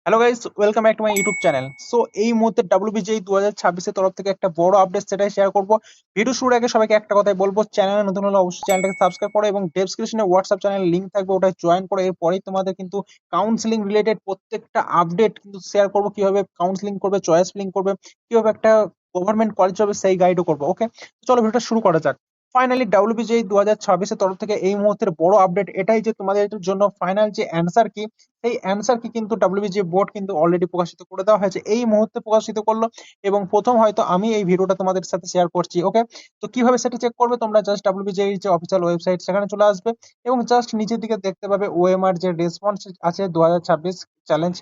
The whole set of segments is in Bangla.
Hello guys, welcome back to my YouTube channel. So এই মুহূর্তে WBJEE 2026 এর তরফ থেকে একটা বড় আপডেট সেটাই শেয়ার করব। ভিডিও শুরুর আগে সবাইকে একটা কথাই বলবো, চ্যানেলে নতুন হলে অবশ্যই চ্যানেলটাকে সাবস্ক্রাইব করো এবং ডেসক্রিপশনে হোয়াটসঅ্যাপ চ্যানেলের লিংক থাকবে, ওটা জয়েন করো। এরপরেই তোমাদের কিন্তু কাউন্সিলিং রিলেটেড প্রত্যেকটা আপডেট কিন্তু শেয়ার করবো, কিভাবে কাউন্সিলিং করবে, চয়েস ফিলিং করবে, কিভাবে একটা গভর্নমেন্ট কলেজ হবে সেই গাইডও করবো। ওকে, চলো ভিডিওটা শুরু করা যাক। ফাইনালি WBJEE 2026 এর তরফ থেকে এই মুহূর্তের বড় আপডেট এটাই যে তোমাদের জন্য ফাইনাল যে অ্যান্সার কি, এই অ্যান্সার কি কিন্তু WBGE বোর্ড কিন্তু অলরেডি প্রকাশিত করে দেওয়া হয়েছে, এই মুহূর্তে প্রকাশিত করলো। এবং প্রথম হয়তো আমি এই ভিডিওটা তোমাদের সাথে শেয়ার করছি। ওকে, তো কিভাবে সেটা চেক করবে, তোমরা জাস্ট WBGE যে অফিসিয়াল ওয়েবসাইট সেখানে চলে আসবে এবং জাস্ট নিচের দিকে দেখতে পাবে ওএমআর যে রেসপন্স আছে 2026 চ্যালেঞ্জ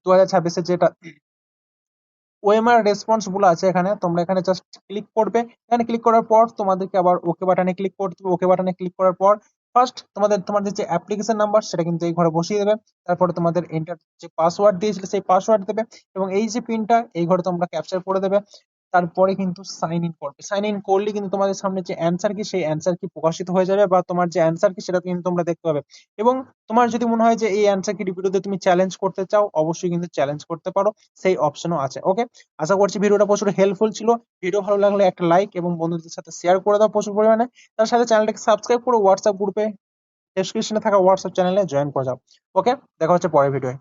2026 এর যেটা ওএমআর রেসপন্স গুলো আছে, এখানে তোমরা এখানে জাস্ট ক্লিক করবে। এখানে ক্লিক করার পর তোমাদেরকে আবার ওকে বাটনে ক্লিক করতে হবে। ওকে বাটনে ক্লিক করার পর ফার্স্ট তোমাদের যে অ্যাপ্লিকেশন নাম্বার সেটা কিন্তু এই ঘরে বসিয়ে দেবে। তারপরে তোমাদের এন্টার যে পাসওয়ার্ড দিয়েছিলে সেই পাসওয়ার্ড দেবে এবং এই যে পিনটা এই ঘরে তোমরা ক্যাপচার করে দেবে। তারপরে কিন্তু সাইন ইন করবে। সাইন ইন করলে কিন্তু তোমাদের সামনে যে অ্যান্সার কি সেই অ্যান্সার কি প্রকাশিত হয়ে যাবে, বা তোমার যে অ্যান্সার কি সেটা কিন্তু তোমরা দেখতে পাবে। এবং তোমার যদি মনে হয় যে এই অ্যান্সার কির বিরুদ্ধে তুমি চ্যালেঞ্জ করতে চাও, অবশ্যই কিন্তু চ্যালেঞ্জ করতে পারো, সেই অপশনও আছে। ওকে, আশা করছি ভিডিওটা প্রচুর হেল্পফুল ছিল। ভিডিও ভালো লাগলে একটা লাইক এবং বন্ধুদের সাথে শেয়ার করে দাও প্রচুর পরিমাণে। তার সাথে চ্যানেলটাকে সাবস্ক্রাইব করে হোয়াটসঅ্যাপ গ্রুপে ডেসক্রিপশনে থাকা হোয়াটসঅ্যাপ চ্যানেলে জয়েন করে যাও। ওকে, দেখা হচ্ছে পরের ভিডিও।